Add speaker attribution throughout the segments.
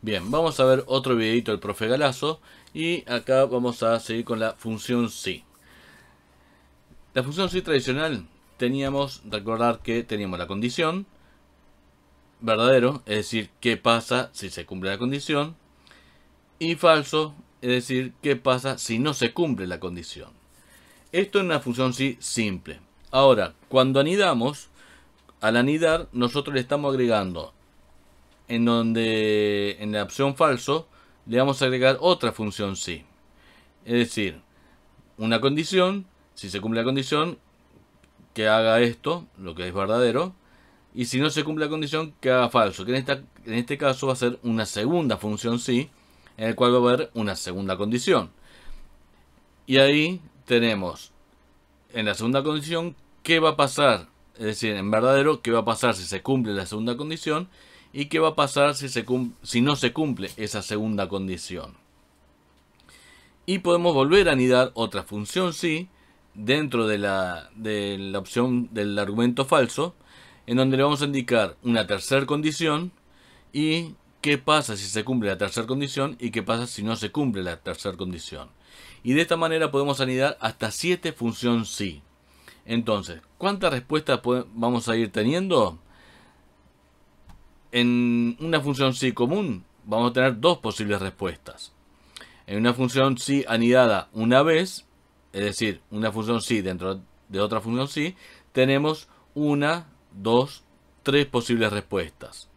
Speaker 1: Bien, vamos a ver otro videito del profe Galazo y acá vamos a seguir con la función si. La función si tradicional teníamos, recordar que teníamos la condición verdadero, es decir, qué pasa si se cumple la condición, y falso, es decir, qué pasa si no se cumple la condición. Esto es una función si simple. Ahora, cuando anidamos, al anidar nosotros le estamos agregando en la opción falso le vamos a agregar otra función si. Es decir, una condición, si se cumple la condición, que haga esto, lo que es verdadero, y si no se cumple la condición, que haga falso, que en este caso va a ser una segunda función si, en el cual va a haber una segunda condición. Y ahí tenemos en la segunda condición qué va a pasar, es decir, en verdadero, qué va a pasar si se cumple la segunda condición y qué va a pasar si no se cumple esa segunda condición. Y podemos volver a anidar otra función si dentro de la opción del argumento falso, en donde le vamos a indicar una tercera condición y qué pasa si se cumple la tercera condición y qué pasa si no se cumple la tercera condición. Y de esta manera podemos anidar hasta 7 funciones si. Entonces, ¿cuántas respuestas vamos a ir teniendo? En una función si común vamos a tener dos posibles respuestas. En una función si anidada una vez, es decir, una función si dentro de otra función si, tenemos una, dos, tres posibles respuestas.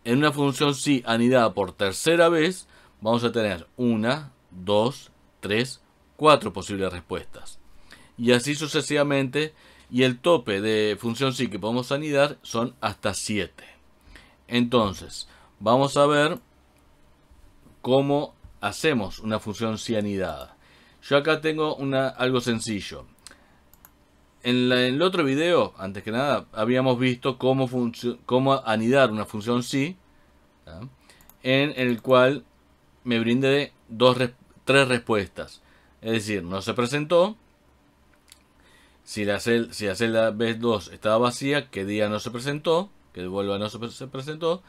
Speaker 1: En una función si anidada por tercera vez, vamos a tener una, dos, tres, cuatro posibles respuestas. Y así sucesivamente, y el tope de función si que podemos anidar son hasta 7. Entonces, vamos a ver cómo hacemos una función si anidada. Yo acá tengo algo sencillo. En el otro video, antes que nada, habíamos visto cómo anidar una función si, ¿ya? En el cual me brinde tres respuestas. Es decir, no se presentó. Si la celda B2 estaba vacía, que diga no se presentó, que devuelva no se presentó.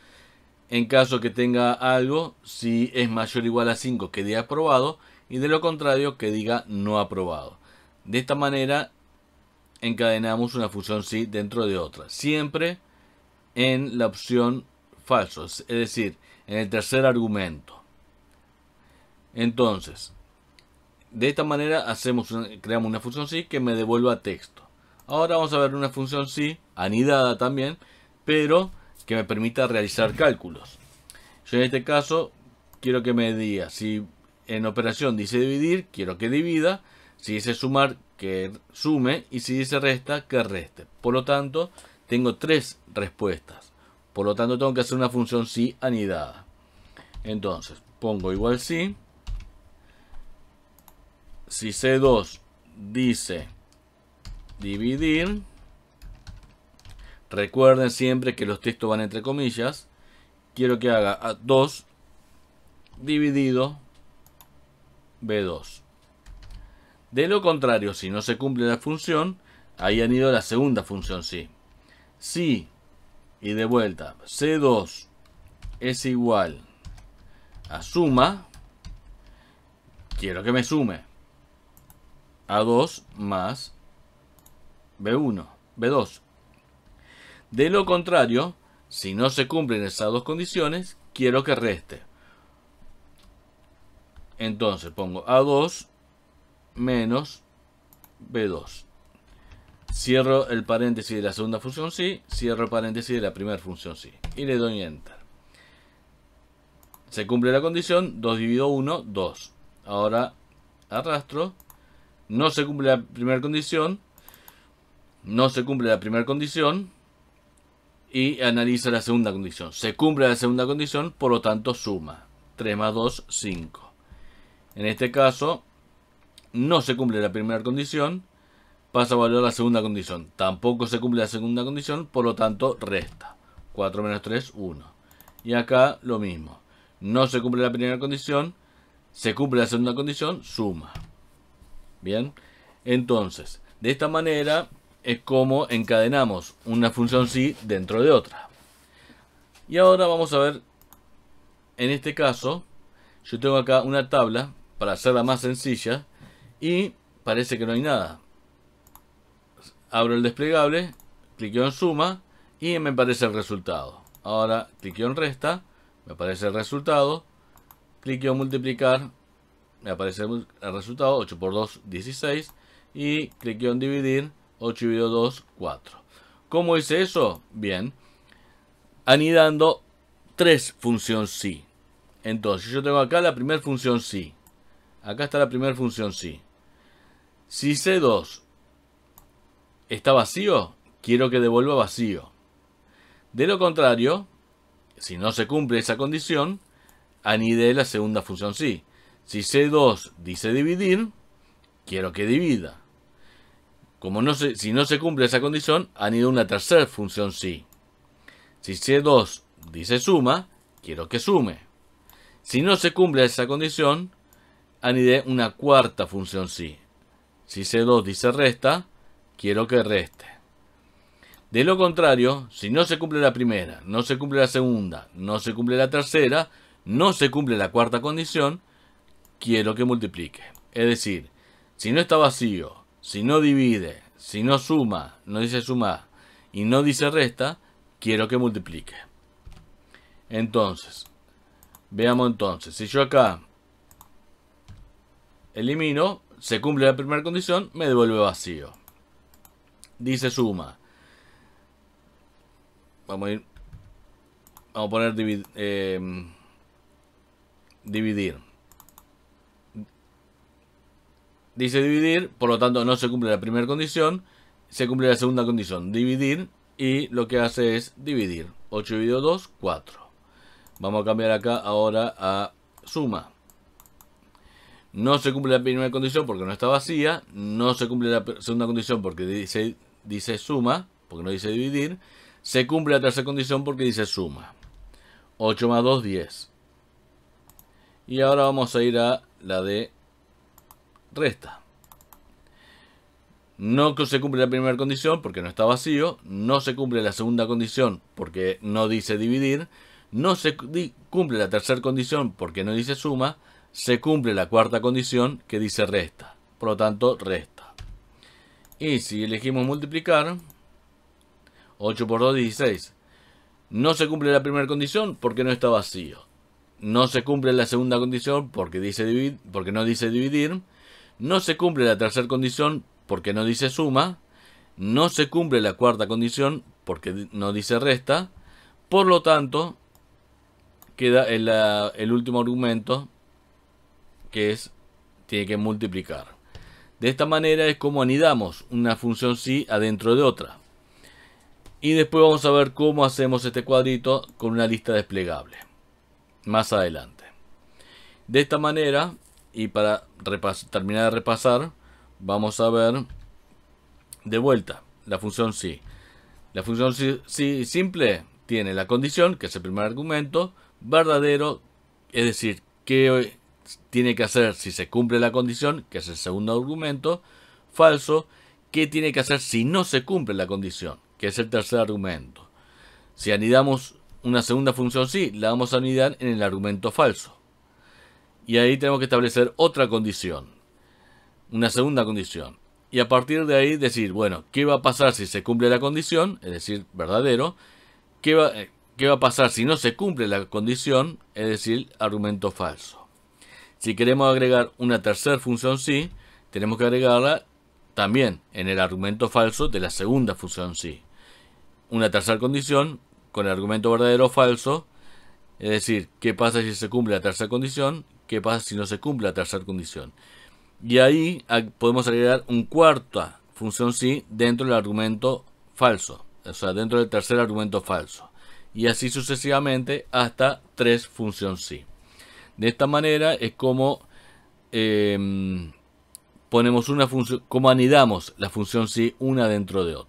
Speaker 1: En caso que tenga algo, si es mayor o igual a 5, que diga aprobado. Y de lo contrario, que diga no aprobado. De esta manera encadenamos una función si dentro de otra. Siempre en la opción falso, es decir, en el tercer argumento. Entonces, de esta manera creamos una función si que me devuelva texto. Ahora vamos a ver una función si anidada también, pero que me permita realizar cálculos. Yo en este caso quiero que me diga si en operación dice dividir, quiero que divida, si dice sumar, que sume, y si dice resta, que reste. Por lo tanto, tengo tres respuestas. Por lo tanto, tengo que hacer una función si anidada. Entonces, pongo igual si C2 dice dividir, recuerden siempre que los textos van entre comillas, quiero que haga 2 dividido B2. De lo contrario, si no se cumple la función, ahí han ido la segunda función si. Si, y de vuelta, C2 es igual a suma, quiero que me sume A2 más B1, B2. De lo contrario, si no se cumplen esas dos condiciones, quiero que reste. Entonces pongo A2 menos B2. Cierro el paréntesis de la segunda función si, cierro el paréntesis de la primera función si. Y le doy Enter. Se cumple la condición, 2 dividido 1, 2. Ahora arrastro. No se cumple la primera condición. No se cumple la primera condición. Y analiza la segunda condición. Se cumple la segunda condición, por lo tanto suma. 3 más 2, 5. En este caso, no se cumple la primera condición, pasa a valer la segunda condición. Tampoco se cumple la segunda condición, por lo tanto resta. 4 menos 3, 1. Y acá lo mismo. No se cumple la primera condición, se cumple la segunda condición, suma. Bien, entonces, de esta manera es como encadenamos una función si dentro de otra. Y ahora vamos a ver en este caso, yo tengo acá una tabla para hacerla más sencilla y parece que no hay nada. Abro el desplegable, cliqueo en suma y me aparece el resultado. Ahora cliqueo en resta, me aparece el resultado. Cliqueo en multiplicar, me aparece el resultado, 8 por 2, 16. Y cliqueo en dividir, 8 dividido 2, 4. ¿Cómo hice eso? Bien, anidando 3 función sí. Entonces yo tengo acá la primera función sí. Acá está la primera función sí. Si C2 está vacío, quiero que devuelva vacío. De lo contrario, si no se cumple esa condición, anidé la segunda función sí. Si C2 dice dividir, quiero que divida. Si no se cumple esa condición, anidé una tercera función sí. Si C2 dice suma, quiero que sume. Si no se cumple esa condición, anidé una cuarta función sí. Si C2 dice resta, quiero que reste. De lo contrario, si no se cumple la primera, no se cumple la segunda, no se cumple la tercera, no se cumple la cuarta condición, quiero que multiplique. Es decir, si no está vacío, si no divide, si no suma, no dice sumar y no dice resta, quiero que multiplique. Entonces, veamos entonces, si yo acá elimino, se cumple la primera condición, me devuelve vacío. Dice suma. Vamos a poner dividir. Dice dividir, por lo tanto no se cumple la primera condición, se cumple la segunda condición, dividir, y lo que hace es dividir. 8 dividido 2, 4. Vamos a cambiar acá ahora a suma. No se cumple la primera condición porque no está vacía, no se cumple la segunda condición porque dice suma, porque no dice dividir, se cumple la tercera condición porque dice suma. 8 más 2, 10. Y ahora vamos a ir a la de resta. No se cumple la primera condición porque no está vacío, no se cumple la segunda condición porque no dice dividir, no se cumple la tercera condición porque no dice suma, se cumple la cuarta condición que dice resta, por lo tanto resta. Y si elegimos multiplicar, 8 por 2, 16. No se cumple la primera condición porque no está vacío. No se cumple la segunda condición porque no dice dividir. No se cumple la tercera condición porque no dice suma. No se cumple la cuarta condición porque no dice resta. Por lo tanto, queda el último argumento, que tiene que multiplicar. De esta manera es como anidamos una función sí adentro de otra. Y después vamos a ver cómo hacemos este cuadrito con una lista desplegable más adelante. De esta manera, y para terminar de repasar, vamos a ver de vuelta la función sí. La función sí simple tiene la condición, que es el primer argumento, verdadero, es decir, qué tiene que hacer si se cumple la condición, que es el segundo argumento, falso, qué tiene que hacer si no se cumple la condición, que es el tercer argumento. Si anidamos una segunda función sí, la vamos a anidar en el argumento falso. Y ahí tenemos que establecer otra condición, una segunda condición. Y a partir de ahí decir, bueno, ¿qué va a pasar si se cumple la condición? Es decir, verdadero. ¿Qué va a pasar si no se cumple la condición? Es decir, argumento falso. Si queremos agregar una tercera función sí, tenemos que agregarla también en el argumento falso de la segunda función sí. Una tercera condición con el argumento verdadero o falso, es decir, qué pasa si se cumple la tercera condición, qué pasa si no se cumple la tercera condición. Y ahí podemos agregar una cuarta función sí dentro del argumento falso, o sea, dentro del tercer argumento falso. Y así sucesivamente hasta 3 funciones sí. De esta manera es como ponemos una función, como anidamos la función sí una dentro de otra.